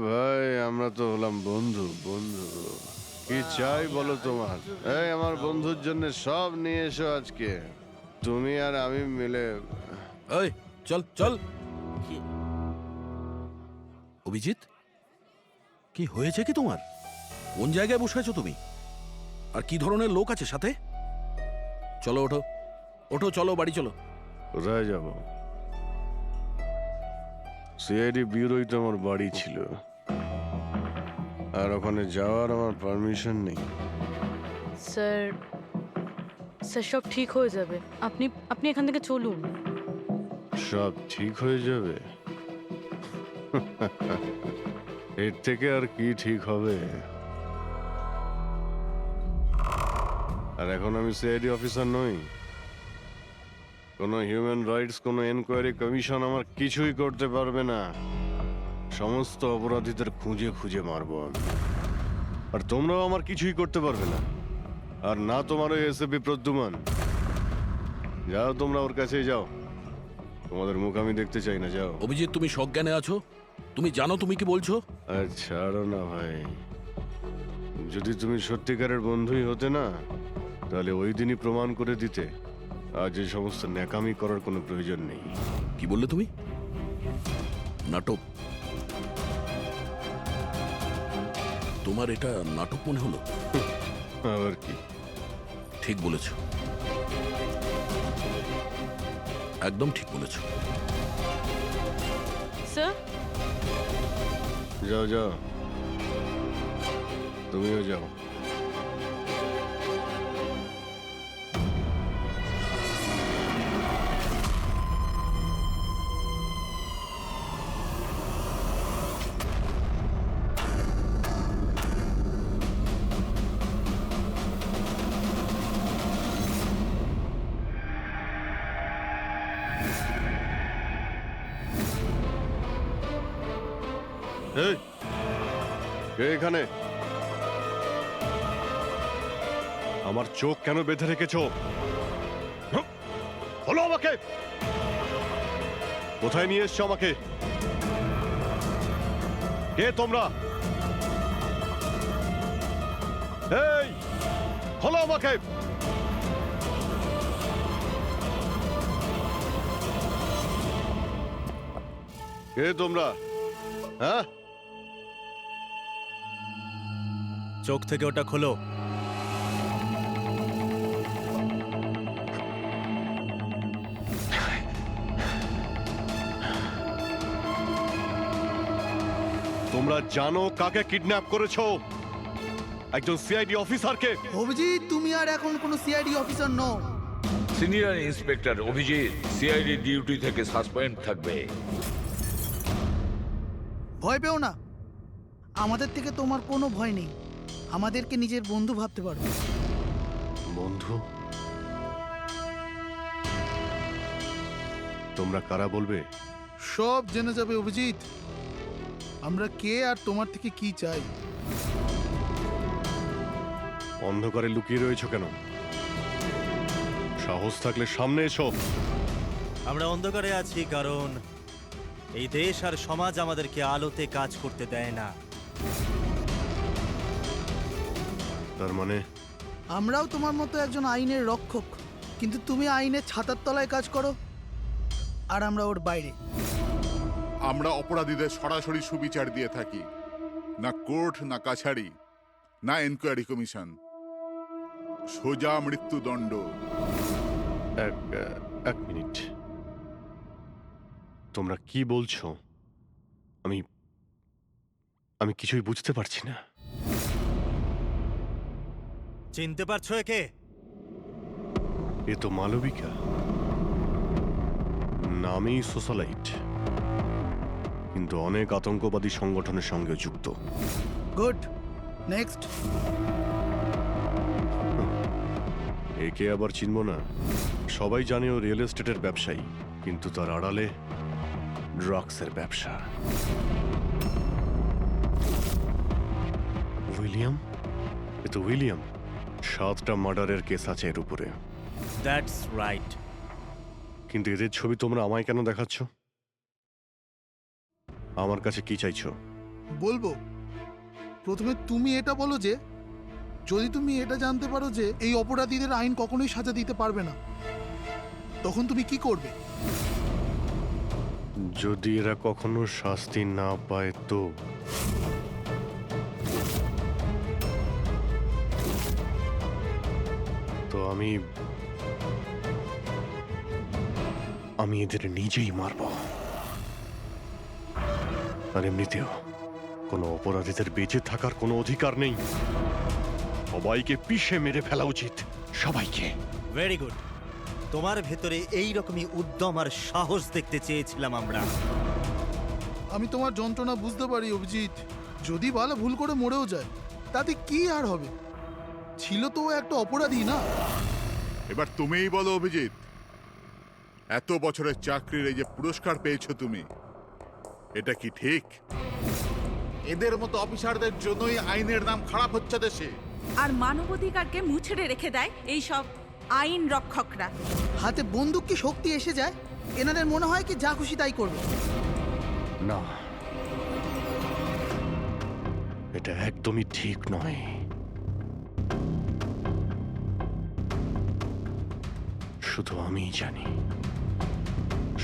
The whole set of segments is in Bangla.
ভাই আমরা তো হলাম বন্ধু বন্ধু। কি চাই বলো তোমার? এই আমার বন্ধুর জন্য সব নিয়ে এসো আজকে। তুমি আর আমি মিলে। এই চল চল। অভিজিৎ, কি হয়েছে কি তোমার? কোন জায়গায় বসে আছো তুমি? আর কি ধরনের লোক আছে সাথে? চলো ওঠো, ওঠো, চলো বাড়ি চলো। কোথায় যাব? সিআইডি ব্যুরোই তো আমার বাড়ি ছিল, আর ওখানে যাওয়ার আমার পারমিশন নেই। স্যার, স্যার সব ঠিক হয়ে যাবে। আপনি আপনি এখান থেকে চলুন। সব ঠিক হয়ে যাবে? এর থেকে আর কি ঠিক হবে? আর এখন আমি সিআইডি অফিসার নই। কোনো হিউম্যান রাইটস, কোনো এনকোয়ারি কমিশন আমার কিছুই করতে পারবে না। সমস্ত অপরাধীদের খুঁজে খুঁজে মারবো আমি। আর তোমরাও আমার কিছুই করতে পারবে না। আর না তোমার ওই এসএপি প্রদ্যুমান। যাও তোমরা ওর কাছেই যাও। তোমাদের মুখ আমি দেখতে চাই না, যাও। অভিজিৎ, তুমি সজ্ঞানে আছো? তুমি জানো তুমি কি বলছো? আর ছাড়ো না ভাই। যদি তুমি সত্যিকারের বন্ধুই হতে না, তাহলে ওই দিনই প্রমাণ করে দিতে আজ এই সমস্ত ন্যাকামি করার কোনো প্রয়োজন নেই। কি বললে তুমি? নাটক? তোমার এটা নাটক মনে হলো? আবার কি? ঠিক বলেছ, একদম ঠিক বলেছ। স্যার, যাও যাও, তুমিও যাও। এই, কে এখানে? আমার চোখ কেন বেঁধে রেখেছো? বলো আমাকে, কোথায় নিয়ে এসছো আমাকে? কে তোমরা? এই, খোলো আমাকে। কে তোমরা? হ্যাঁ, চোখ থেকে ওটা খোলো। তোমরা জানো কাকে কিডন্যাপ করেছো? একজন সিআইডি অফিসারকে। অভিজিৎ, তুমি আর এখন কোনো সিআইডি অফিসার নও। Senior inspector Abhijit CID duty থেকে সাসপেন্ড থাকবে। ভয় পেও না, আমাদের থেকে তোমার কোনো ভয় নেই। আমাদেরকে নিজের বন্ধু ভাবতে পারো। বন্ধু? তোমরা কারা বলবে? সব জেনে যাবে অভিজিৎ, আমরা কে আর তোমার থেকে কি চাই। অন্ধকারে লুকিয়ে রয়েছো কেন? সাহস থাকলে সামনে এসো। আমরা অন্ধকারে আছি কারণ এই দেশ আর সমাজ আমাদেরকে আলোতে কাজ করতে দেয় না। তার মানে আমরাও তোমার মতো একজন আইনের রক্ষক, কিন্তু তুমি আইনের ছাতার তলায় কাজ করো আর আমরা ওর বাইরে। আমরা অপরাধীদের সরাসরি সুবিচার দিয়ে থাকি, না কোর্ট, না কাছারি, না এনকোয়ারি কমিশন, সোজা মৃত্যুদণ্ড। এক মিনিট, তোমরা কি বলছো? আমি আমি কিছুই বুঝতে পারছি না। চিনতে পারছো একে? এ তো মালবিকা, নামেই সোশ্যালাইট, কিন্তু অনেক আতঙ্কবাদী সংগঠনের সঙ্গে যুক্ত। Good, next. একে আবার চিনব না? সবাই জানে ও রিয়েল এস্টেটের ব্যবসায়ী, কিন্তু তার আড়ালে ড্রাগসের ব্যবসা। উইলিয়াম? এ তো উইলিয়াম। 7টা মার্ডারের কেস আছে এর উপরে। That's right. কিন্তু এদের ছবি তোমরা আমায় কেন দেখাচ্ছ? আমার কাছে কি চাইছো? বলবো। প্রথমে তুমি এটা বলো যে যদি তুমি এটা জানতে পারো যে এই অপরাধীদের আইন কখনোই সাজা দিতে পারবে না, তখন তুমি কি করবে? যদি এরা কখনো শাস্তি না পায় তো তো আমি এদের নিজেই মারব। আর এমনিতেও কোনো অপরাধীদের বেঁচে থাকার কোনো অধিকার নেই। সবাইকে পিষে মেরে ফেলা উচিত, সবাইকে। Very good. তোমার ভেতরে এই রকমই উদ্যম আর সাহস দেখতে চেয়েছিলাম আমরা। আমি তোমার যন্ত্রণা বুঝতে পারি অভিজিৎ। যদি বালা ভুল করে মরেও যায় তাতে কি আর হবে? ছিল তো ও একটা অপরাধী, না? এবার তুমিই বলো অভিজিৎ, এত বছরের চাকরির এই যে পুরস্কার পেয়েছো তুমি, এটা কি ঠিক? এদের মতো অফিসারদের জন্যই আইনের নাম খারাপ হচ্ছে দেশে। আর মানবাধিকারকে মুছড়ে রেখে দেয় এই সব আইন রক্ষকরা। হাতে বন্দুক কি শক্তি এসে যায়? এনাদের মনে হয় কি যা খুশি তাই করবে। না, এটা একদমই ঠিক নয়। শুধু আমিই জানি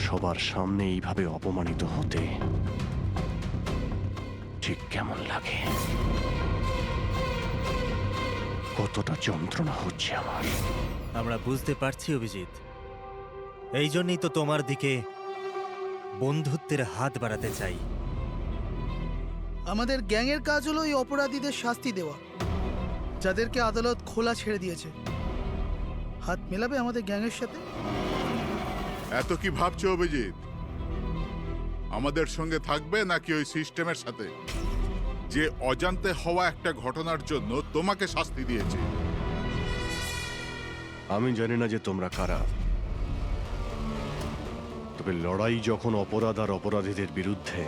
সবার সামনে এইভাবে অপমানিত হতে ঠিক কেমন লাগে, কতটা যন্ত্রণা হচ্ছে আমার। আমরা বুঝতে পারছি অভিজিৎ। এই জন্যই তো তোমার দিকে বন্ধুত্বের হাত বাড়াতে চাই। আমাদের গ্যাংয়ের কাজ হলো এই অপরাধীদের শাস্তি দেওয়া, যাদেরকে আদালত খোলা ছেড়ে দিয়েছে। হাত মেলাবে আমাদের গ্যাংয়ের সাথে? এত কি ভাবছো অভিজিৎ? আমাদের সঙ্গে থাকবে নাকি ওই সিস্টেমের সাথে, যে অজান্তে হওয়া একটা ঘটনার জন্য তোমাকে শাস্তি দিয়েছে? আমি জানি না যে তোমরা কারা, তবে লড়াই যখন অপরাধ আর অপরাধীদের বিরুদ্ধে,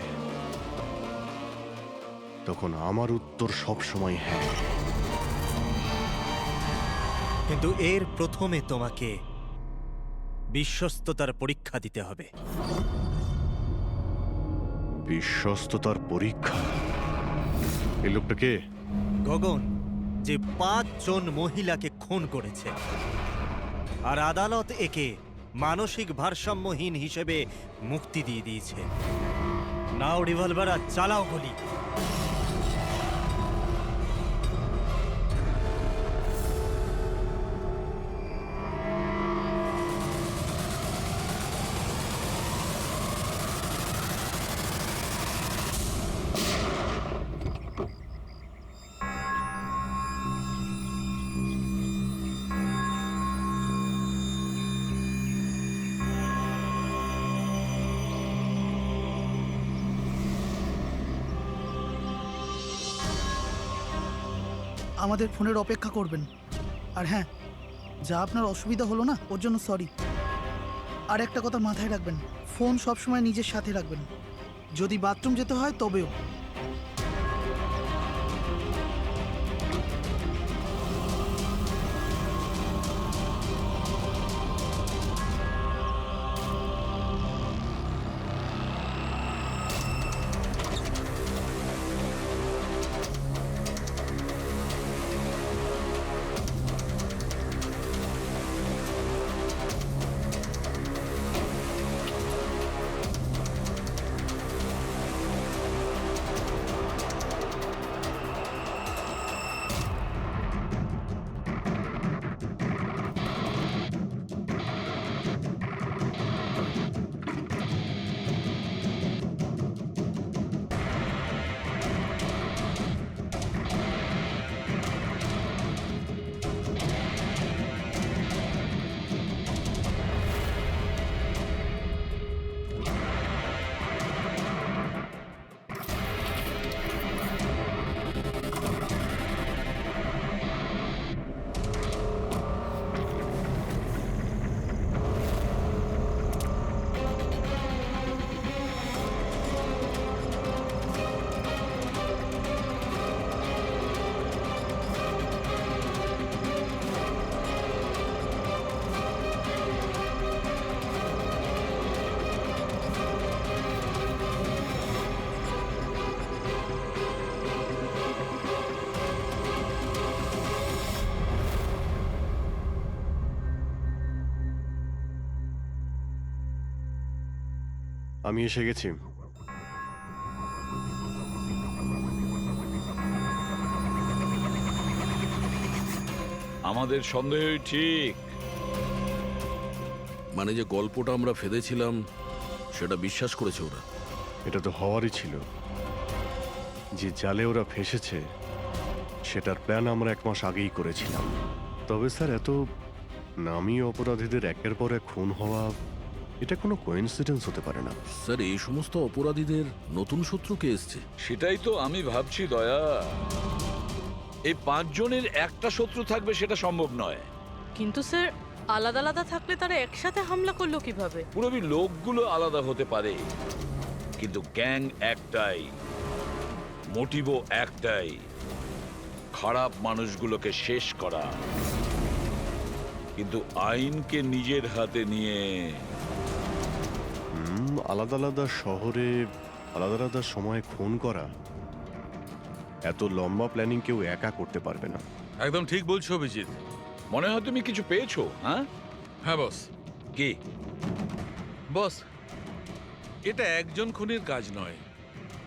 তখন আমার উত্তর সব সময় হ্যাঁ। কিন্তু এর প্রথমে তোমাকে বিশ্বস্ততার পরীক্ষা দিতে হবে। বিশ্বস্ততার পরীক্ষা? এই লোকটা কে? গগন, যে 5 জন মহিলাকে খুন করেছে, আর আদালত একে মানসিক ভারসাম্যহীন হিসেবে মুক্তি দিয়ে দিয়েছে। নাও রিভলভার আর চালাও গুলি। আমাদের ফোনের অপেক্ষা করবেন। আর হ্যাঁ, যা আপনার অসুবিধা হলো না, ওর জন্য সরি। আর একটা কথা মাথায় রাখবেন, ফোন সবসময় নিজের সাথে রাখবেন। যদি বাথরুম যেতে হয় তবেও। আমি এসে গেছি। আমাদের সন্দেহই ঠিক। মানে যে গল্পটা আমরা ফেদেছিলাম সেটা বিশ্বাস করেছে ওরা। এটা তো হওয়ারই ছিল। যে জালে ওরা ফেসেছে সেটার প্ল্যান আমরা 1 মাস আগেই করেছিলাম। তবে স্যার, এত নামী অপরাধীদের একের পর এক খুন হওয়া, এটা কোনো কোইন্সিডেন্স হতে পারে না। স্যার, এই সমস্ত অপরাধীদের নতুন শত্রু কে এসছে? সেটাই তো আমি ভাবছি দয়া। এই 5 জনের একটা শত্রু থাকবে সেটা সম্ভব নয়। কিন্তু স্যার, আলাদা আলাদা থাকলে তারা একসাথে হামলা করলো কিভাবে? পুরবি লোকগুলো আলাদা হতে পারে, কিন্তু গ্যাং একটাই, মোটিভও একটাই, খারাপ মানুষগুলোকে শেষ করা। কিন্তু আইনকে নিজের হাতে নিয়ে আলাদা আলাদা শহরে আলাদা আলাদা সময়ে খুন করা, এত লম্বা প্ল্যানিং কেউ একা করতে পারবে না। একদম ঠিক বলছো অভিজিৎ। মনে হয় তুমি কিছু পেয়েছো। হ্যাঁ হ্যাঁ বস। কি? বস, এটা একজন খুনির কাজ নয়,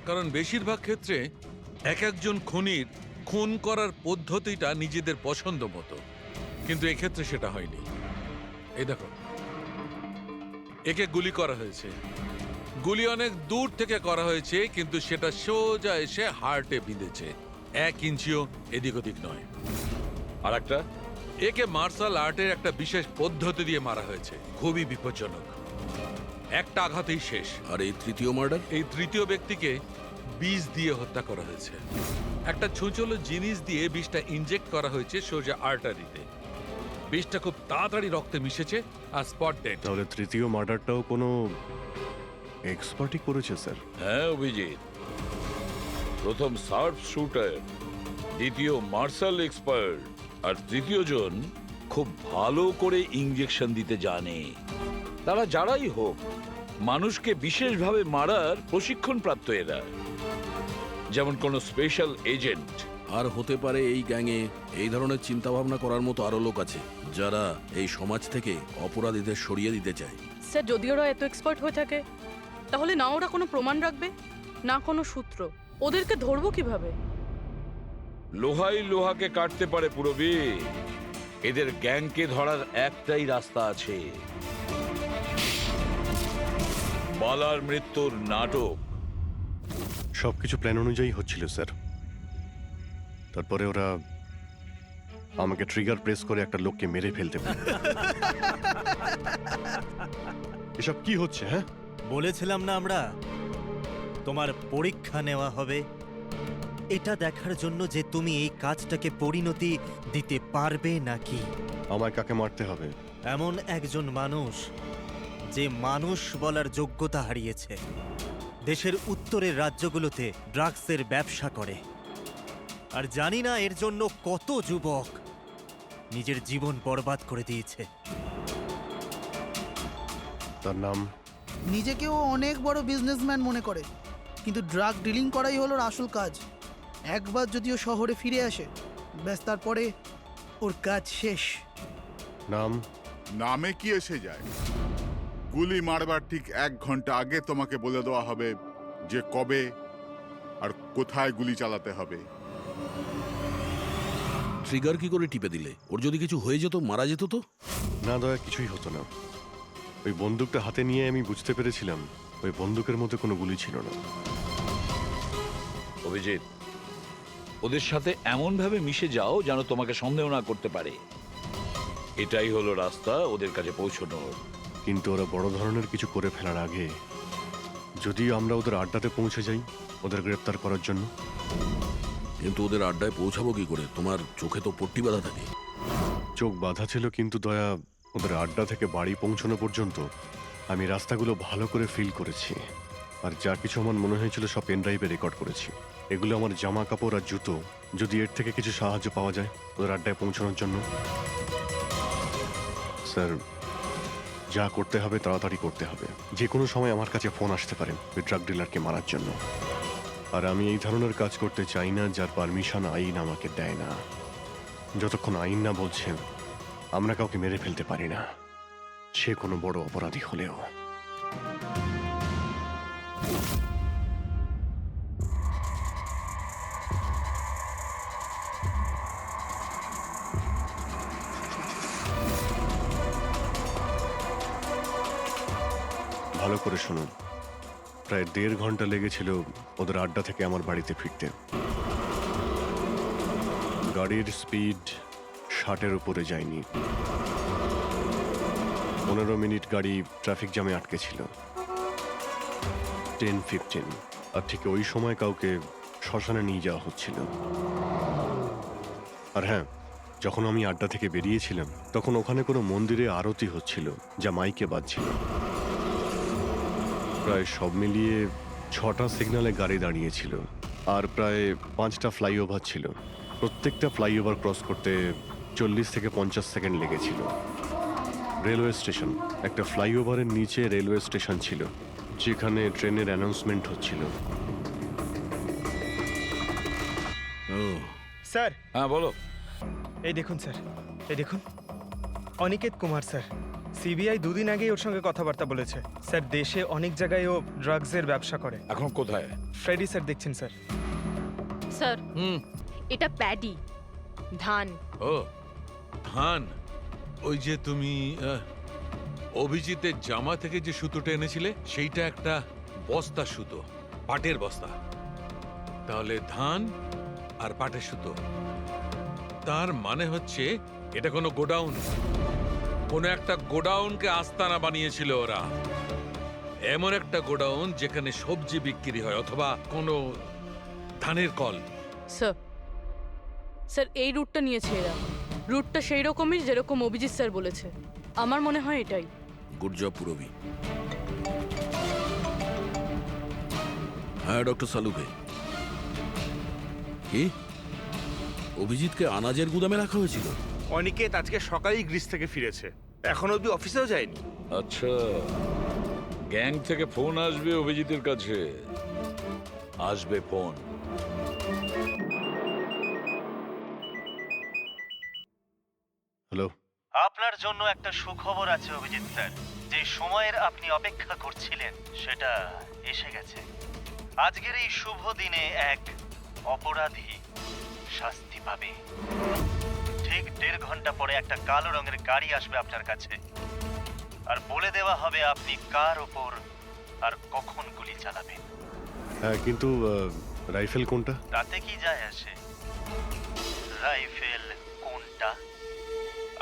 কারণ বেশিরভাগ ক্ষেত্রে এক একজন খুনির খুন করার পদ্ধতিটা নিজেদের পছন্দ মতো, কিন্তু এক্ষেত্রে সেটা হয়নি। এই দেখো, একে গুলি করা হয়েছে, গুলি অনেক দূর থেকে করা হয়েছে, কিন্তু সেটা সোজা এসে হার্টে বিঁধেছে, 1 ইঞ্চিও এদিক ওদিক নয়। আর একটা, একে মার্শাল আর্টের একটা বিশেষ পদ্ধতি দিয়ে মারা হয়েছে, খুবই বিপজ্জনক, একটা আঘাতেই শেষ। আর এই তৃতীয় মার্ডার? এই তৃতীয় ব্যক্তিকে বিষ দিয়ে হত্যা করা হয়েছে, একটা ছুঁচলো জিনিস দিয়ে বিষটা ইনজেক্ট করা হয়েছে সোজা আর্টারিতে। বিষটা খুব তাড়াতাড়ি রক্তে মিশেছে আর স্পট ডেড। তাহলে তৃতীয় মার্ডারটাও কোনো এক্সপার্টই করেছে স্যার? হ্যাঁ অভিজিৎ, প্রথম শার্প শুটার, দ্বিতীয় মার্শাল এক্সপার্ট, আর তৃতীয় জন খুব ভালো করে ইঞ্জেকশন দিতে জানে। তারা যারাই হোক, মানুষকে বিশেষভাবে মারার প্রশিক্ষণ প্রাপ্ত এরা, যেমন কোন স্পেশাল এজেন্ট। আর হতে পারে এই গ্যাংয়ে এই ধরনের চিন্তা ভাবনা করার মতো আরো লোক আছে, যারা এই সমাজ থেকে অপরাধীদের সরিয়ে দিতে চায়। স্যার, যদি ওরা এত এক্সপার্ট হয়ে থাকে, তাহলে না ওরা কোনো প্রমাণ রাখবে, না কোনো সূত্র। ওদেরকে ধরবো কিভাবে? লোহাই লোহাকে কাটতে পারে পুরবি। এদের গ্যাংকে ধরার একটাই রাস্তা আছে, বালার মৃত্যুর নাটক। সবকিছু প্ল্যান অনুযায়ী হচ্ছিল স্যার। তারপরে ওরা আমাকে ট্রিগার প্রেস করে একটা লোককে মেরে ফেলতে পারে। এসব কি হচ্ছে? হ্যাঁ, বলেছিলাম না আমরা, তোমার পরীক্ষা নেওয়া হবে, এটা দেখার জন্য যে তুমি এই কাজটাকে পরিণতি দিতে পারবে নাকি। আমায় কাকে মারতে হবে? এমন একজন মানুষ যে মানুষ বলার যোগ্যতা হারিয়েছে, দেশের উত্তরের রাজ্যগুলোতে ড্রাগসের ব্যবসা করে, আর জানি না এর জন্য কত যুবক নিজের জীবন বরবাদ করে দিয়েছে। তার নাম? নিজেকেও অনেক বড় বিজনেসম্যান মনে করে, কিন্তু ড্রাগ ডিলিং করাই হলো ওর আসল কাজ। একবার যদিও শহরে ফিরে আসে, ব্যাস তারপরে ওর কাজ শেষ। নাম? নামে কি এসে যায়? গুলি মারবার ঠিক 1 ঘন্টা আগে তোমাকে বলে দেওয়া হবে যে কবে আর কোথায় গুলি চালাতে হবে। ট্রিগার কি করে টিপে দিলে? ওর যদি কিছু হয়ে যেত, মারা যেত তো? না দয়া, কিছুই হতো না। ওই বন্দুকটা হাতে নিয়ে আমি বুঝতে পেরেছিলাম ওই বন্দুকের মধ্যে কোনো গুলি ছিল না। অভিজিৎ, ওদের সাথে এমন ভাবে মিশে যাও যেন তোমাকে সন্দেহ না করতে পারে। এটাই হলো রাস্তা ওদের কাছে পৌঁছানোর। কিন্তু ওরা বড় ধরনের কিছু করে ফেলার আগে যদি আমরা ওদের আড্ডাতে পৌঁছে যাই ওদের গ্রেপ্তার করার জন্য। কিন্তু ওদের আড্ডায় পৌঁছাবো কি করে? তোমার চোখে তো পট্টি বাঁধা থাকে। চোখ বাঁধা ছিল, কিন্তু দয়া, ওদের আড্ডা থেকে বাড়ি পৌঁছানো পর্যন্ত আমি রাস্তাগুলো ভালো করে ফিল করেছি। আর যা কিছু আমার মনে হয়েছিল সব পেন ড্রাইভে রেকর্ড করেছি। এগুলো আমার জামা কাপড় আর জুতো। যদি এর থেকে কিছু সাহায্য পাওয়া যায় ওদের আড্ডায় পৌঁছানোর জন্য। স্যার, যা করতে হবে তাড়াতাড়ি করতে হবে। যে কোনো সময় আমার কাছে ফোন আসতে পারে ওই ড্রাগ ডিলারকে মারার জন্য। আর আমি এই ধরনের কাজ করতে চাই না যার পারমিশন আইন আমাকে দেয় না। যতক্ষণ আইন না বলছে আমরা কাউকে মেরে ফেলতে পারি না, সে কোনো বড় অপরাধী হলেও। ভালো করে শুনুন, প্রায় 1.5 ঘন্টা লেগেছিল ওদের আড্ডা থেকে আমার বাড়িতে ফিরতে। গাড়ির স্পিড 60-এর উপরে যায়নি। 15 মিনিট গাড়ি ট্রাফিক জ্যামে আটকে ছিল। 10-15, আর ঠিক ওই সময় কাউকে শ্মশানে নিয়ে যাওয়া হচ্ছিল। আর হ্যাঁ, যখন আমি আড্ডা থেকে বেরিয়েছিলাম তখন ওখানে কোনো মন্দিরে আরতি হচ্ছিল, যা মাইকে বাজছিল। প্রায় সব মিলিয়ে 6টা সিগন্যালে গাড়ি দাঁড়িয়েছিল, আর প্রায় 5টা ফ্লাইওভার ছিল। প্রত্যেকটা ফ্লাইওভার ক্রস করতে 40 থেকে 50 সেকেন্ড লেগেছিল। রেলওয়ে স্টেশন, একটা ফ্লাইওভারের নিচে রেলওয়ে স্টেশন ছিল, যেখানে ট্রেনের অ্যানাউন্সমেন্ট হচ্ছিল। ও স্যার হ্যাঁ বলো। এই দেখুন স্যার, এই দেখুন, অনিকেত কুমার স্যার। সিবিআই 2 দিন আগেই ওর সঙ্গে কথাবার্তা বলেছে। স্যার, দেশে অনেক জায়গায় ও ড্রাগসের ব্যবসা করে। এখন কোথায়? ফ্রেডি স্যার দেখছেন স্যার। স্যার, হুম। এটা প্যাডি, ধান। ও ধান। ওই যে তুমি অভিজিতের জামা থেকে যে সুতোটা এনেছিলে সেইটা একটা বস্তা সুতো, পাটের বস্তা। তাহলে ধান আর পাটের সুতো, তার মানে হচ্ছে এটা কোনো গোডাউন, কোনো একটা গোডাউনকে আস্তানা বানিয়েছিল ওরা। এমন একটা গোডাউন যেখানে সবজি বিক্রি হয়, অথবা কোনো ধানের কল। স্যার, স্যার এই রুটটা নিয়েছে এরা। রুটটা সেই রকমই যেরকম অভিজিৎ স্যার বলেছে। আমার মনে হয় এটাই। গুড জব পুরবি। হ্যাঁ ডক্টর সালুকে, কি অভিজিৎকে আনাজের গুদামে রাখা হয়েছিল? অনিকেত আজকে সকালেই গ্রিস থেকে ফিরেছে, এখন অবধি অফিসেও যায়নি। আচ্ছা, গ্যাং থেকে ফোন আসবে অভিজিতের কাছে। আসবে ফোন। হ্যালো, আপনার জন্য একটা সুখবর আছে অভিজিৎ স্যার। যে সময়ের আপনি অপেক্ষা করছিলেন সেটা এসে গেছে। আজকের এই শুভ দিনে এক অপরাধী শাস্তি পাবে। ঠিক 1.5 ঘন্টা পরে একটা কালো রঙের গাড়ি আসবে আপনার কাছে, আর বলে দেওয়া হবে আপনি কার ওপর আর কখন গুলি চালাবেন। হ্যাঁ কিন্তু রাইফেল কোনটা? তাতে কি যায় আসে রাইফেল কোনটা?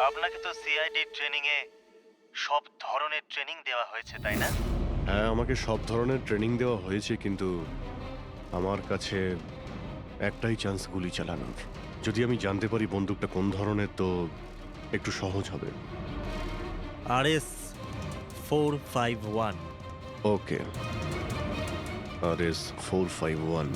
আপনাকে তো সিআইডি ট্রেনিং এ সব ধরনের ট্রেনিং দেওয়া হয়েছে, তাই না? হ্যাঁ, আমাকে সব ধরনের ট্রেনিং দেওয়া হয়েছে, কিন্তু আমার কাছে একটাই চান্স গুলি চালানোর। যদি আমি জানতে পারি বন্দুকটা কোন ধরনের, তো একটু সহজ হবে। RS 451। ওকে, RS 451।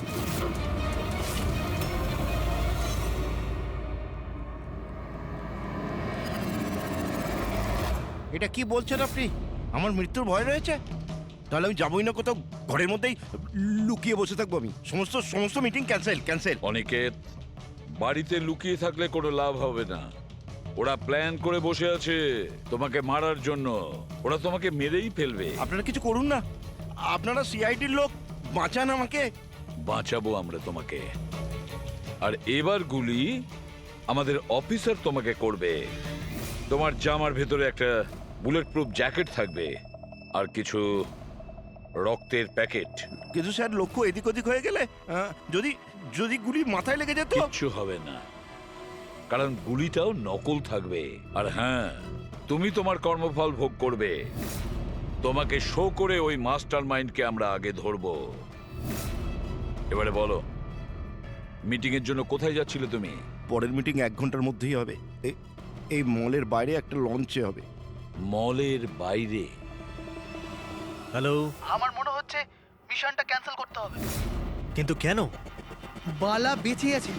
এটা কি বলছেন আপনি? আমার মৃত্যুর ভয় রয়েছে? তাহলে আমি যাবই না কোথাও, ঘরের মধ্যেই লুকিয়ে বসে থাকবো আমি। সমস্ত মিটিং ক্যান্সেল। অনিকেত, বাড়িতে লুকিয়ে থাকলে কোনো লাভ হবে না। ওরা প্ল্যান করে বসে আছে তোমাকে মারার জন্য। ওরা তোমাকে মেরেই ফেলবে। আপনারা কিছু করুন না, আপনারা সিআইডির লোক, বাঁচান আমাকে। বাঁচাবো আমরা তোমাকে। আর এবার গুলি আমাদের অফিসার তোমাকে করবে। তোমার জামার ভেতরে একটা বুলেট প্রুফ জ্যাকেট থাকবে, আর কিছু রক্তের প্যাকেট। কিন্তু স্যার, লক্ষ্য এদিক ওদিক হয়ে গেলে যদি গুলি মাথায় লেগে যেত? কিচ্ছু হবে না, কারণ গুলিটাও নকল থাকবে। আর হ্যাঁ, তুমি তোমার কর্মফল ভোগ করবে। তোমাকে শো করে ওই মাস্টার মাইন্ডকে আমরা আগে ধরবো। এবারে বলো, মিটিং এর জন্য কোথায় যাচ্ছিলে তুমি? পরের মিটিং 1 ঘন্টার মধ্যেই হবে। এই মলের বাইরে একটা লঞ্চে হবে। মলের বাইরে? হ্যালো। আমার মনে হচ্ছে মিশনটা ক্যান্সেল করতে হবে। কিন্তু কেন? বালা বেঁচে আছে।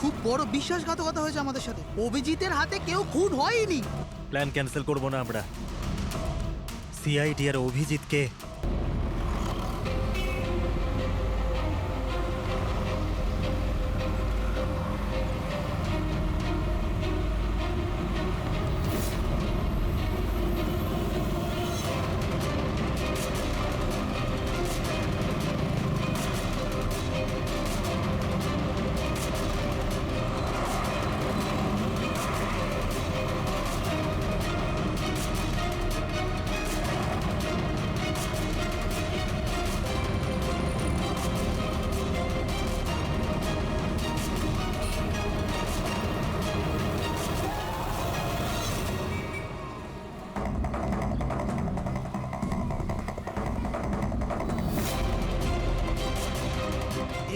খুব বড় বিশ্বাসঘাতকতা হয়েছে আমাদের সাথে। অভিজিতের হাতে কেউ খুন হয়নি। প্ল্যান ক্যান্সেল করব না আমরা। সিআইডি আর অভিজিৎকে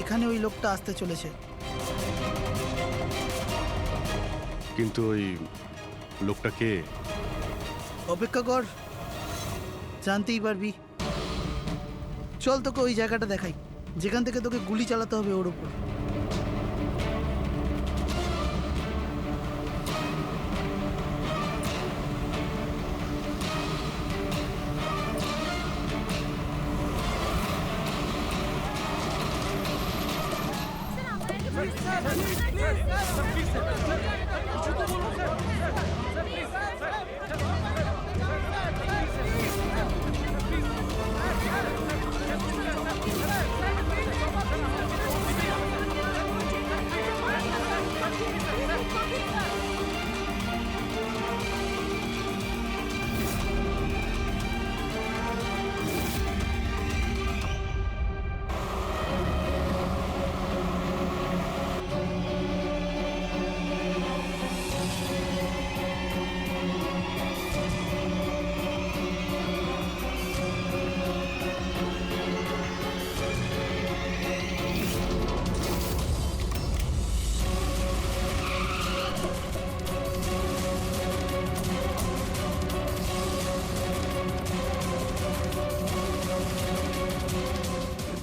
এখানে ওই লোকটা আসতে চলেছে। কিন্তু ওই লোকটা কে? অপেক্ষা কর, জানতেই পারবি। চল তোকে ওই জায়গাটা দেখাই যেখান থেকে তোকে গুলি চালাতে হবে ওর উপর।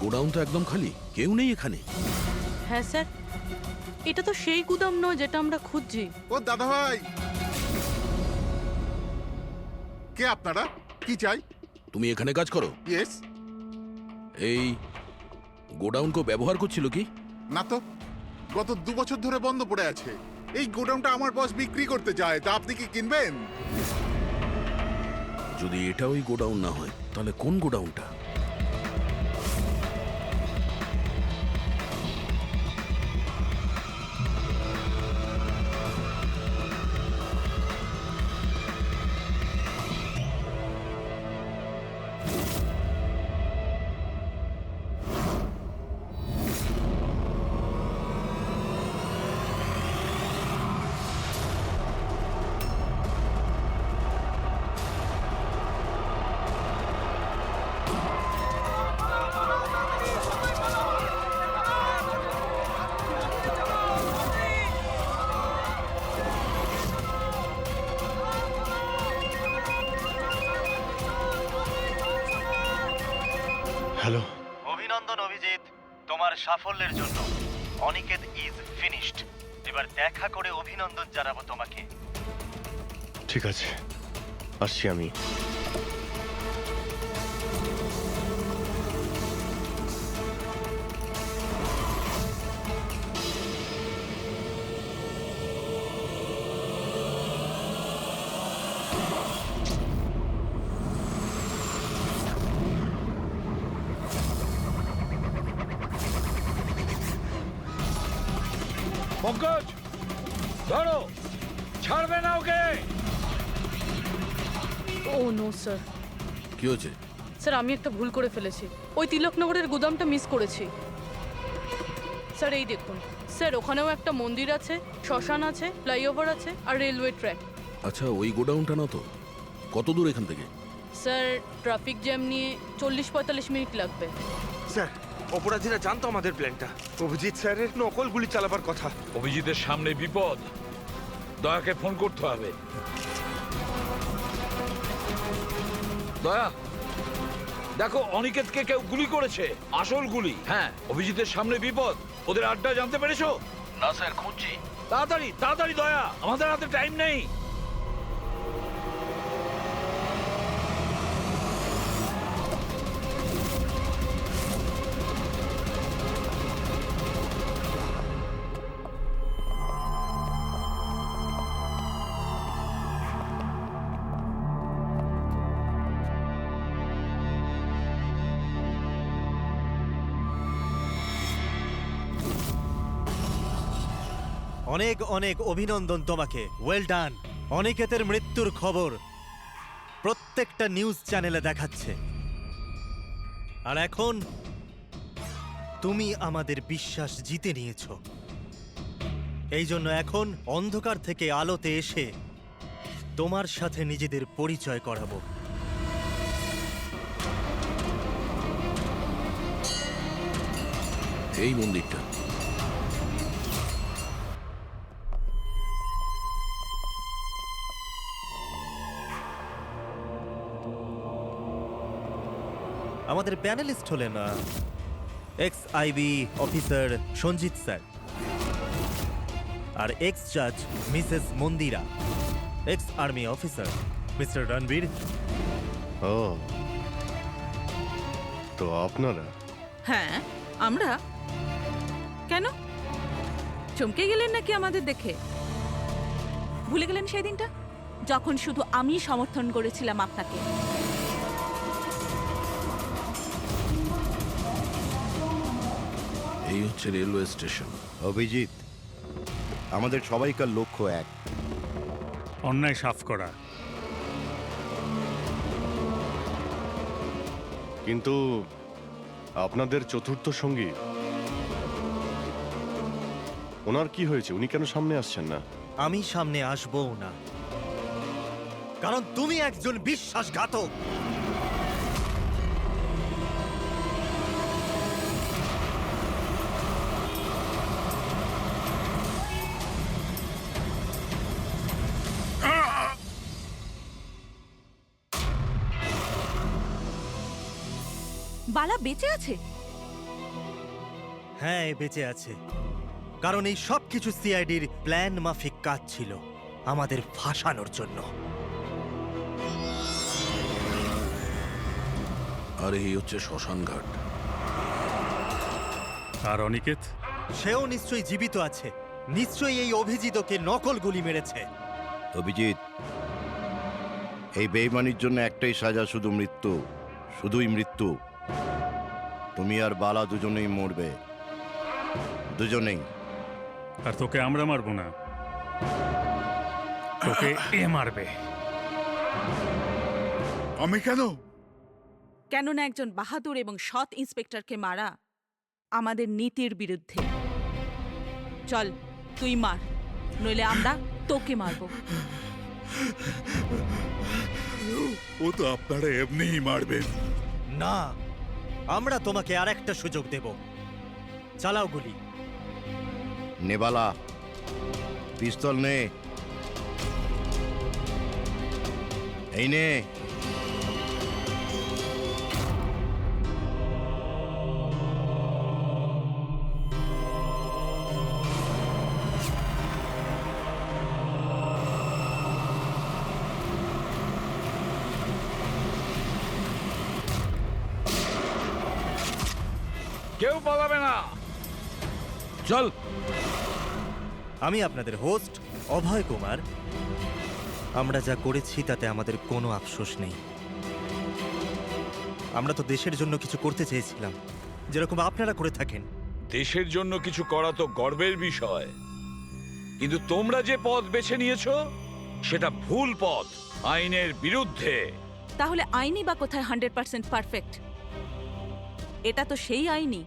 গোডাউন তো একদম খালি, কেউ নেই এখানে। হ্যাঁ স্যার, এটা তো সেই গুদাম নয় যেটা আমরা খুঁজছি। ও দাদা ভাই, কে আপনারা? কি চাই? তুমি এখানে কাজ করো? ইয়েস। এই গোডাউন কো ব্যবহার করছিল কি? না তো, গত 2 বছর ধরে বন্ধ পড়ে আছে। এই গোডাউনটা আমার বস বিক্রি করতে চায়, তা আপনি কি কিনবেন? যদি এটা ওই গোডাউন না হয় তাহলে কোন গোডাউনটা? হ্যালো। অভিনন্দন অভিজিৎ, তোমার সাফল্যের জন্য। Aniket is finished. এবার দেখা করে অভিনন্দন জানাবো তোমাকে। ঠিক আছে, আসছি আমি। পঙ্কজ, ধরো, ছাড়বে না ওকে। ও নো স্যার। কি হয়েছে? স্যার আমি একটা ভুল করে ফেলেছি, ওই তিলকনগরের গুদামটা মিস করেছি। স্যার এই দেখুন স্যার, ওখানেও একটা মন্দির আছে, শ্মশান আছে, ফ্লাইওভার আছে আর রেলওয়ে ট্র্যাক। আচ্ছা, ওই গোডাউনটা না তো? কত দূর এখান থেকে? স্যার ট্রাফিক জ্যাম নিয়ে 40-45 মিনিট লাগবে। স্যার, অপরাধীরা জানতো আমাদের প্ল্যানটা। অভিজিৎ স্যারের নকল গুলি চালাবার কথা। অভিজিতের সামনে বিপদ, দয়াকে ফোন করতে হবে। দয়া, দেখো অনিকেতকে কেউ গুলি করেছে, আসল গুলি। হ্যাঁ, অভিজিতের সামনে বিপদ। ওদের আড্ডা জানতে পেরেছো? না স্যার, খুঁজছি। তাড়াতাড়ি তাড়াতাড়ি দয়া, আমাদের হাতে টাইম নেই। অনেক অনেক অভিনন্দন তোমাকে, ওয়েল ডান। অনিকেতের মৃত্যুর খবর প্রত্যেকটা নিউজ চ্যানেলে দেখাচ্ছে, আর এখন তুমি আমাদের বিশ্বাস জিতে নিয়েছো। এই জন্য এখন অন্ধকার থেকে আলোতে এসে তোমার সাথে নিজেদের পরিচয় করাবো। এই মন্দিরটা আমাদের প্যানেলিস্ট হলেন ex IB officer Sanjit sir, আর এক্স জাজ Mrs Mandira, ex army officer mister Ranbir. ও, তো আপনারা? হ্যাঁ, আমরা। কেন চমকে গেলেন নাকি আমাদের দেখে? ভুলে গেলেন সেই দিনটা যখন শুধু আমি সমর্থন করেছিলাম আপনাকে? এই হচ্ছে রেলওয়ে স্টেশন। অভিজিৎ, আমাদের সবাইকার লক্ষ্য এক, অন্যায় সাফ করা। কিন্তু আপনাদের চতুর্থ সঙ্গী, ওনার কি হয়েছে? উনি কেন সামনে আসছেন না? আমি সামনে আসবো না, কারণ তুমি একজন বিশ্বাসঘাতক। বালা বেঁচে আছে? হ্যাঁ, বেঁচে আছে, কারণ এই সব কিছু সিআইডির প্ল্যান মাফিক কাজ ছিল আমাদের ফাঁসানোর জন্য। আর এই হচ্ছে শ্মশান ঘাট। আর অনিকেত? সেও নিশ্চয়ই জীবিত আছে, নিশ্চয়ই এই অভিজিৎকে নকল গুলি মেরেছে। অভিজিৎ, এই বেইমানির জন্য একটাই সাজা, শুধু মৃত্যু, শুধুই মৃত্যু। তুমি আর বালা দুজনেই মরবে, দুজনেই। আর তোকে আমরা মারবো না, তোকে এ মারবে। আমি কেন? কেননা একজন বাহাদুর এবং সৎ ইন্সপেক্টরকে মারা আমাদের নীতির বিরুদ্ধে। চল তুই মার, নইলে আমরা তোকে মারবো। ও তো আপনারা এমনিই মারবেন। না, আমরা তোমাকে আর একটা সুযোগ দেব। চালাও গুলি। নেবালা, পিস্তল নে। এই নে। কেউ পালাবে না। চল। আমি আপনাদের হোস্ট অভয় কুমার। আমরা যা করেছি তাতে আমাদের কোনো আফসোস নেই। আমরা তো দেশের জন্য কিছু করতে চেয়েছিলাম, যেরকম আপনারা করে থাকেন। দেশের জন্য কিছু করা তো গর্বের বিষয়, কিন্তু তোমরা যে পথ বেছে নিয়েছো সেটা ভুল পথ, আইনের বিরুদ্ধে। তাহলে আইনই বা কোথায় 100% পারফেক্ট? এটা তো সেই আইনই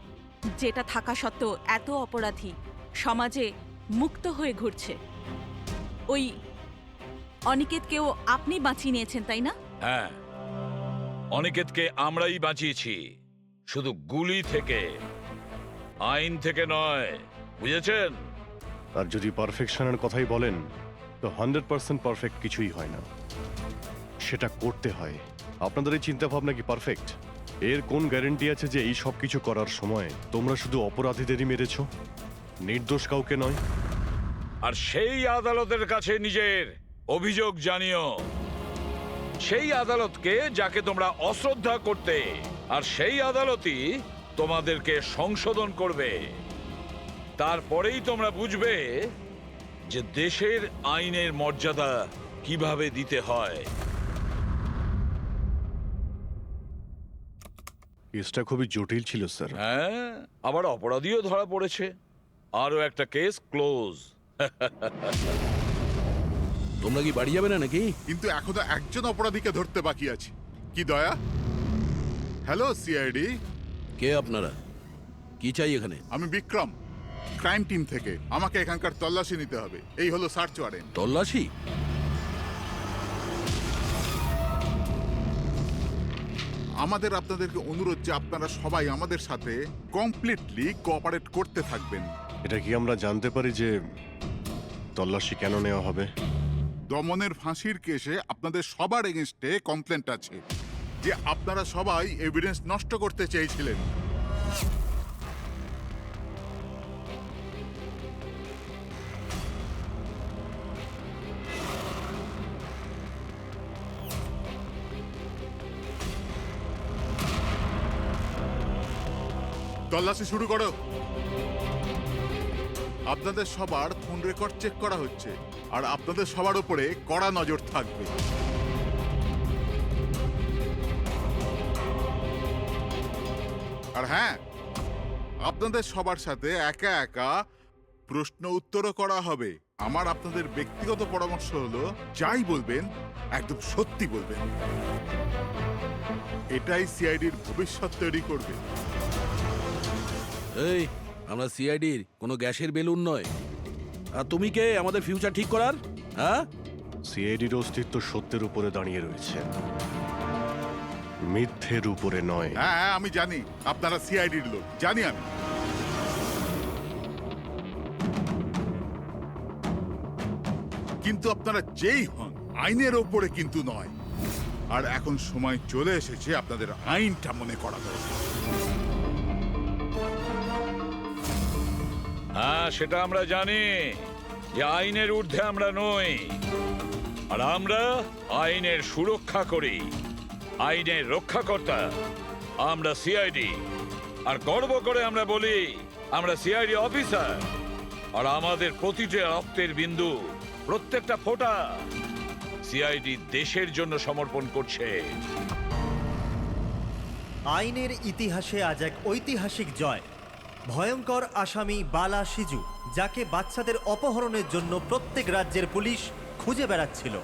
যেটা থাকা সত্ত্বেও এত অপরাধী সমাজে মুক্ত হয়ে ঘুরছে। ওই অনিকেতকেও আপনি বাঁচিয়ে নিয়েছেন, তাই না? হ্যাঁ, অনিকেতকে আমরাই বাঁচিয়েছি, শুধু গুলি থেকে, আইন থেকে নয়, বুঝেছেন? আর যদি পারফেকশনের কথাই বলেন, তো 100% পারফেক্ট কিছুই হয় না, সেটা করতে হয়। আপনাদের এই চিন্তা ভাবনা কি পারফেক্ট? এর কোন গ্যারেন্টি আছে যে এই সব কিছু করার সময় তোমরা শুধু অপরাধীদেরই মেরেছ? নির্দোষ কাউকে নয়। আর সেই আদালতের কাছে নিজের অভিযোগ জানিও, সেই আদালতকে যাকে তোমরা অশ্রদ্ধা করতে, আর সেই আদালতই তোমাদেরকে সংশোধন করবে। তারপরেই তোমরা বুঝবে যে দেশের আইনের মর্যাদা কিভাবে দিতে হয়। কেসটা খুবই জটিল ছিল স্যার। হ্যাঁ, আবার অপরাধীও ধরা পড়েছে। আরো একটা কেস ক্লোজ। তোমরা কি বাড়ি যাবে না নাকি? কিন্তু এখনো একজন অপরাধীকে ধরতে বাকি আছে। কি দয়া? হ্যালো সিআইডি, কে আপনারা? কি চাই এখানে? আমি বিক্রম, ক্রাইম টিম থেকে। আমাকে এখানকার তল্লাশি নিতে হবে। এই হলো সার্চ ওয়ারেন্ট। তল্লাশি? আমাদের আপনাদেরকে অনুরোধ যে আপনারা সবাই আমাদের সাথে কমপ্লিটলি কোঅপারেট করতে থাকবেন। এটা কি আমরা জানতে পারি যে তল্লাশি কেন নেওয়া হবে? দমনের ফাঁসির কেসে আপনাদের সবার এগেনস্টে কমপ্লেন্ট আছে যে আপনারা সবাই এভিডেন্স নষ্ট করতে চেয়েছিলেন। তল্লাশি শুরু করো। আপনাদের সবার ফোন রেকর্ড চেক করা হচ্ছে, আর আপনাদের সবার উপরে কড়া নজর থাকবে। আর হ্যাঁ, আপনাদের সবার সাথে একা একা প্রশ্ন উত্তরও করা হবে। আমার আপনাদের ব্যক্তিগত পরামর্শ হলো, যাই বলবেন একদম সত্যি বলবেন। এটাই সিআইডির ভবিষ্যৎ তৈরি করবে। এই, আমরা সিআইডির কোনো গ্যাসের বেলুন নয়। আর তুমি কে আমাদের ফিউচার ঠিক করার? হ্যাঁ, সিআইডির অস্তিত্ব সত্যের উপরে দাঁড়িয়ে রয়েছে, মিথ্যের উপরে নয়। হ্যাঁ হ্যাঁ, আমি জানি আপনারা সিআইডির লোক, জানি আমি। কিন্তু আপনারা যেই হন, আইনের ওপরে কিন্তু নয়। আর এখন সময় চলে এসেছে আপনাদের আইনটা মনে করা দরকার। হ্যাঁ, সেটা আমরা জানি যে আইনের ঊর্ধ্বে আমরা নই, আর আমরা আইনের সুরক্ষা করি, আইনের রক্ষাকর্তা। আমরা সিআইডি, আর গর্ব করে আমরা বলি আমরা সিআইডি অফিসার। আর আমাদের প্রতিটা রক্তের বিন্দু, প্রত্যেকটা ফোঁটা সিআইডি দেশের জন্য সমর্পণ করছে। আইনের ইতিহাসে আজ এক ঐতিহাসিক জয়। ভয়ঙ্কর আসামি বালা সিজু, যাকে বাচ্চাদের অপহরণের জন্য প্রত্যেক রাজ্যের পুলিশ খুঁজে বেড়াচ্ছিল,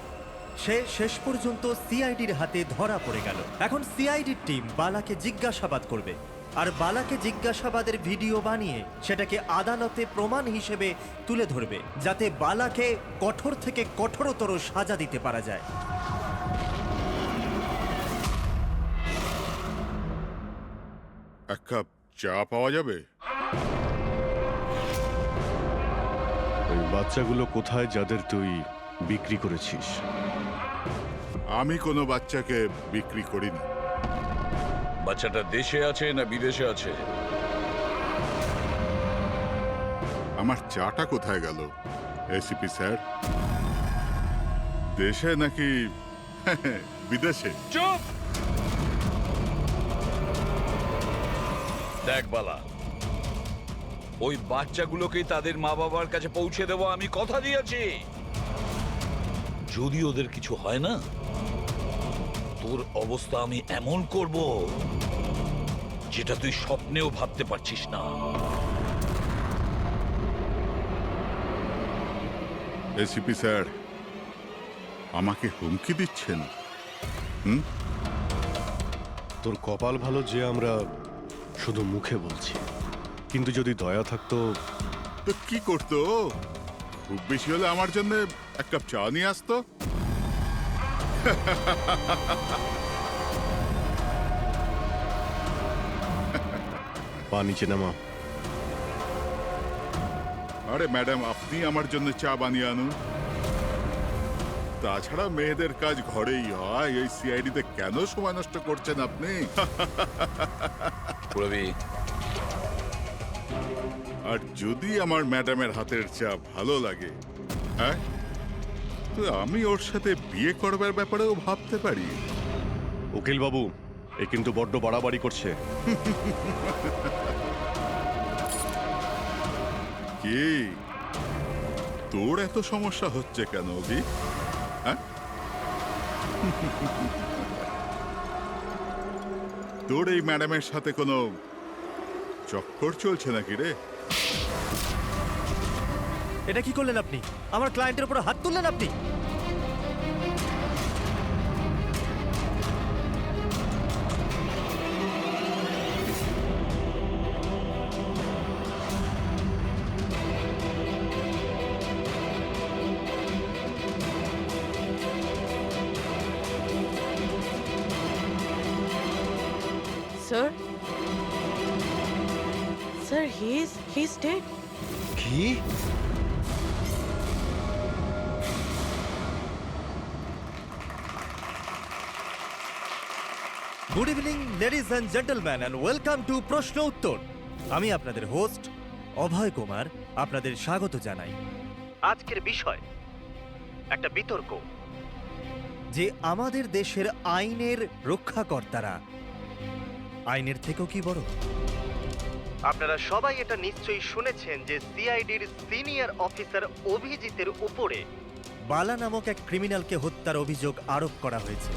সে শেষ পর্যন্ত সিআইডির হাতে ধরা পড়ে গেল। এখন সিআইডির টিম বালাকে জিজ্ঞাসাবাদ করবে, আর বালাকে জিজ্ঞাসাবাদের ভিডিও বানিয়ে সেটাকে আদালতে প্রমাণ হিসেবে তুলে ধরবে, যাতে বালাকে কঠোর থেকে কঠোরতর সাজা দিতে পারা যায়। এক কাপ চা পাওয়া যাবে? ওই বাচ্চাগুলো কোথায় যাদের তুই বিক্রি করেছিস? আমি কোনো বাচ্চাকে বিক্রি করিনি। বাচ্চাটা দেশে আছে না বিদেশে আছে? আমার চাটা কোথায় গেল এসিপি স্যার? দেশে নাকি বিদেশে? চুপ! দেখ বালা, ওই বাচ্চাগুলোকে তাদের মা বাবার কাছে পৌঁছে দেবো, আমি কথা দিয়েছি। যদি ওদের কিছু হয় না, তোর অবস্থা আমি এমন করব যেটা তুই স্বপ্নেও ভাবতে পারছিস না। এসিপি স্যার, আমাকে হুমকি দিচ্ছেন? তোর কপাল ভালো যে আমরা শুধু মুখে বলছি, কিন্তু যদি দয়া থাকতো তো কি করতো? খুব বেশি হলে আমার জন্য এক কাপ চা নিয়ে আসতো। পা নিচে নামা। আরে ম্যাডাম, আপনি আমার জন্য চা বানিয়ে আনুন। তাছাড়া মেয়েদের কাজ ঘরেই হয়, এই সিআইডিতে কেন সময় নষ্ট করছেন আপনি? পুরবি, আর যদি আমার ম্যাডামের হাতের চা ভালো লাগে, হ্যাঁ, তো আমি ওর সাথে বিয়ে করবার ব্যাপারেও ভাবতে পারি। উকিল বাবু, এ কিন্তু বড্ড বাড়াবাড়ি করছে। কি তোর এত সমস্যা হচ্ছে কেন অভি? হ্যাঁ, তোর এই ম্যাডামের সাথে কোনো চক্কর চলছে নাকি রে? এটা কি করলেন আপনি? আমার ক্লায়েন্টের উপর হাত তুললেন আপনি? Sir, sir, he is dead. কি? Good evening ladies and gentleman and welcome to প্রশ্ন উত্তর। আমি আপনাদের হোস্ট অভয় কুমার আপনাদের স্বাগত জানাই। আজকের বিষয় একটা বিতর্ক যে আমাদের দেশের আইনের রক্ষাকর্তারা আইনের থেকেও কি বড়। আপনারা সবাই এটা নিশ্চয়ই শুনেছেন যে সিআইডির সিনিয়র অফিসার অভিজিতের উপরে বালা নামক এক ক্রিমিনালকে হত্যার অভিযোগ আরোপ করা হয়েছে।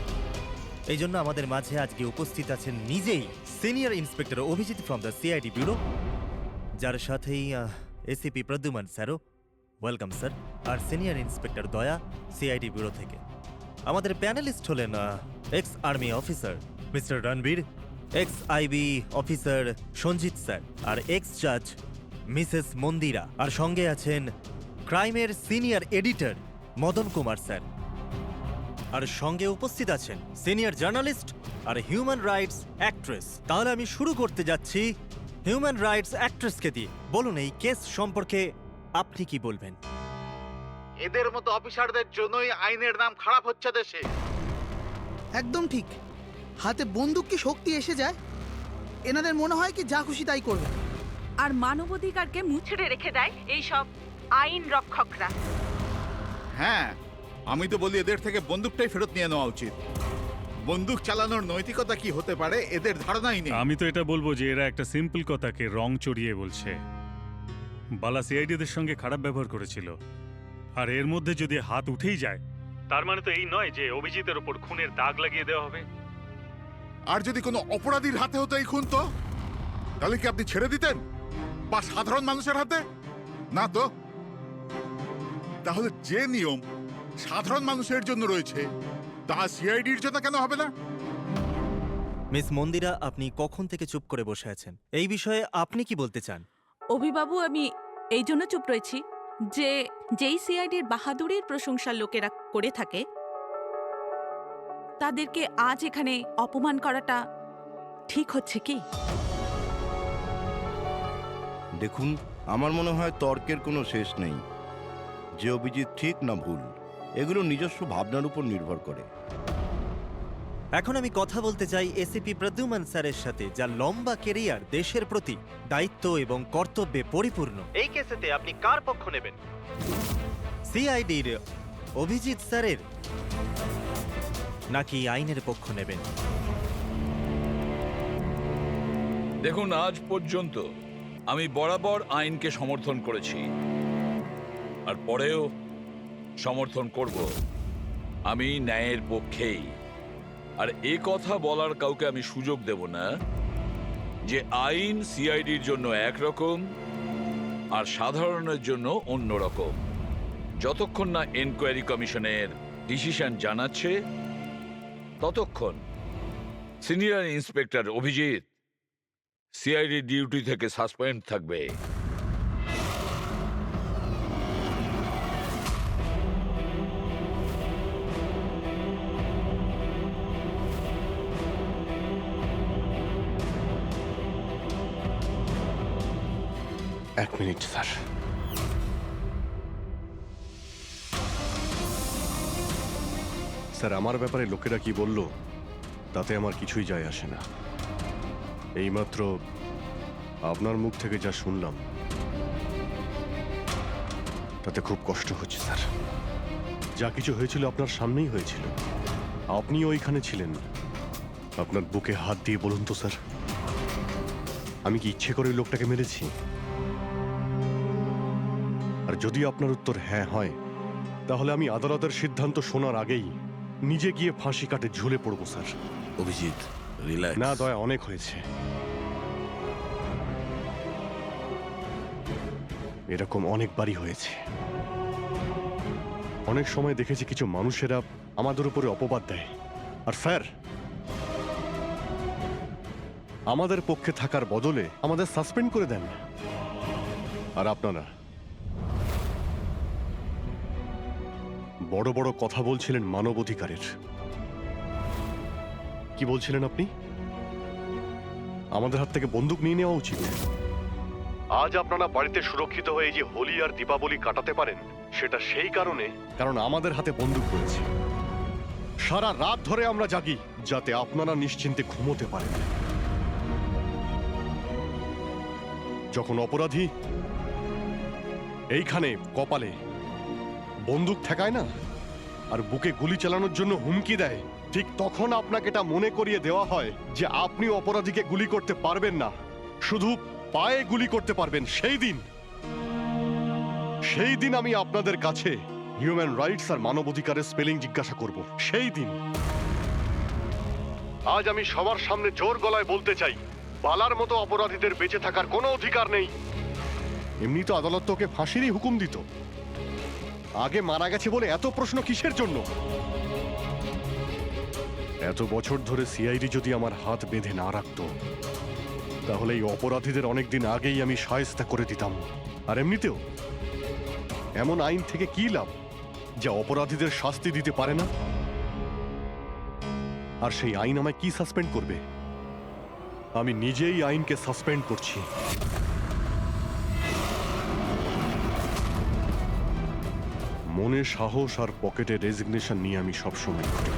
এই জন্য আমাদের মাঝে আজকে উপস্থিত আছেন নিজেই senior inspector Abhijit from the CID bureau, যার সাথেই এসিপি প্রদ্যুমান স্যারও, ওয়েলকাম স্যার, আর senior inspector Daya CID bureau থেকে। আমাদের প্যানেলিস্ট হলেন ex army officer mister Ranbir, ex IB officer Sanjit sir, আর এক্স জাজ মিসেস মন্দিরা, আর সঙ্গে আছেন ক্রাইমের senior editor Madan Kumar sir, আর সঙ্গে উপস্থিত আছেন সিনিয়র জার্নালিস্ট আর হিউম্যান রাইটস অ্যাক্ট্রেস। তাহলে আমি শুরু করতে যাচ্ছি হিউম্যান রাইটস অ্যাক্ট্রেসকে দিয়ে। বলুন, এই কেস সম্পর্কে আপনি কি বলবেন? এদের মতো অফিসারদের জন্যই আইনের নাম খারাপ হচ্ছে দেশে। একদম ঠিক। হাতে বন্দুক কি শক্তি এসে যায়? এনাদের মনে হয় কি যা খুশি তাই করবে। আর মানবাধিকারকে মুচড়ে রেখে দেয় এই সব আইন রক্ষকরা। হ্যাঁ, আমি তো বলি এদের থেকে বন্দুকটাই ফেরত নিয়ে নেওয়া উচিত। বন্দুক চালানোর নৈতিকতা কি হতে পারে এদের ধারণাই নেই। আমি তো এটা বলবো যে এরা একটা সিম্পল কথাকে রং চড়িয়ে বলছে। বালা সিআইডিদের সঙ্গে খারাপ ব্যবহার করেছিল, আর এর মধ্যে যদি হাত উঠেই যায় তার মানে তো এই নয় যে অভিজিতের ওপর খুনের দাগ লাগিয়ে দেওয়া হবে। আর যদি কোনো অপরাধীর হাতে হতো এই খুন, তো তাহলে কি আপনি ছেড়ে দিতেন? বা সাধারণ মানুষের হাতে? না তো। তাহলে যে নিয়ম সাধারণ মানুষের জন্য রয়েছে তা সিআইডির জন্য কেন হবে না? মিস মন্দিরা, আপনি কখন থেকে চুপ করে বসে আছেন? এই বিষয়ে আপনি কি বলতে চান? অভিবাবু, আমি এই জন্য চুপ রয়েছি যে যেই সিআইডির বাহাদুরির প্রশংসা লোকেরা করে থাকে তাদেরকে আজ এখানে অপমান করাটা ঠিক হচ্ছে কি? দেখুন, আমার মনে হয় তর্কের কোনো শেষ নেই। যে অভিজিৎ ঠিক না ভুল, এগুলো নিজস্ব ভাবনার উপর নির্ভর করে। এখন আমি কথা বলতে চাই এসিপি প্রদ্যুমান স্যারের সাথে, যার লম্বা কেরিয়ার দেশের প্রতি দায়িত্ব এবং কর্তব্যে পরিপূর্ণ। এই কেসেতে আপনি কার পক্ষ নেবেন? সিআইডির অভিজিৎ স্যারের নাকি আইনের পক্ষ নেবেন? দেখুন, আজ পর্যন্ত আমি বরাবর আইনকে সমর্থন করেছি, আর পরেও সমর্থন করব। আমি ন্যায়ের পক্ষেই। আর এ কথা বলার কাউকে আমি সুযোগ দেব না যে আইন সিআইডির জন্য একরকম আর সাধারণের জন্য অন্যরকম। যতক্ষণ না এনকোয়ারি কমিশনের ডিসিশন জানাচ্ছে ততক্ষণ senior inspector Abhijit CID duty থেকে সাসপেন্ড থাকবে। এক মিনিট স্যার। স্যার, আমার ব্যাপারে লোকেরা কি বলল তাতে আমার কিছুই যায় আসে না। এইমাত্র আপনার মুখ থেকে যা শুনলাম তাতে খুব কষ্ট হচ্ছে স্যার। যা কিছু হয়েছিল আপনার সামনেই হয়েছিল, আপনি ওইখানে ছিলেন। আপনার বুকে হাত দিয়ে বলুন তো স্যার, আমি কি ইচ্ছে করে ওই লোকটাকে মেরেছি? আর যদি আপনার উত্তর হ্যাঁ হয়, তাহলে আমি আদালতের সিদ্ধান্ত শোনার আগেই নিজে গিয়ে ফাঁসি কাটে ঝুলে পড়বো স্যার। অভিজিৎ, রিল্যাক্স। না দয়া, অনেক হয়েছে। এরকম অনেকবারই হয়েছে। অনেক সময় দেখেছি কিছু মানুষেরা আমাদের উপরে অপবাদ দেয়, আর স্যার আমাদের পক্ষে থাকার বদলে আমাদের সাসপেন্ড করে দেন। আর আপনারা বড় বড় কথা বলছিলেন মানবাধিকারের। কি বলছিলেন আপনি? আমাদের হাত থেকে বন্দুক নিয়ে নেওয়া উচিত। আজ আপনারা বাড়িতে সুরক্ষিত হয়ে যে হোলি আর দীপাবলি কাটাতে পারেন, সেটা সেই কারণ আমাদের হাতে বন্দুক রয়েছে। সারা রাত ধরে আমরা জাগি যাতে আপনারা নিশ্চিন্তে ঘুমোতে পারেন। যখন অপরাধী এইখানে কপালে বন্দুক ঠেকায় না আর বুকে গুলি চালানোর জন্য হুমকি দেয়, ঠিক তখন আপনাকে এটা মনে করিয়ে দেওয়া হয় যে আপনি অপরাধীকে গুলি করতে পারবেন না, শুধু পায়ে গুলি করতে পারবেন। সেই দিন আমি আপনাদের কাছে হিউম্যান রাইটস আর মানবাধিকারের স্পেলিং জিজ্ঞাসা করব। সেই দিন। আজ আমি সবার সামনে জোর গলায় বলতে চাই, বালার মতো অপরাধীদের বেঁচে থাকার কোনো অধিকার নেই। এমনি তো আদালত তোকে ফাঁসিরই হুকুম দিত। আগে মারা গেছে বলে এত প্রশ্ন কিসের জন্য? এত বছর ধরে সিআইডি যদি আমার হাত বেঁধে না রাখতো, তাহলে এই অপরাধীদের অনেকদিন আগেই আমি শায়েস্তা করে দিতাম। আর এমনিতেও এমন আইন থেকে কি লাভ যা অপরাধীদের শাস্তি দিতে পারে না? আর সেই আইন আমায় কি সাসপেন্ড করবে? আমি নিজেই আইনকে সাসপেন্ড করছি। মনে সাহস আর পকেটে রেজিগনেশন নিয়ে আমি সবসময় ঘুরি।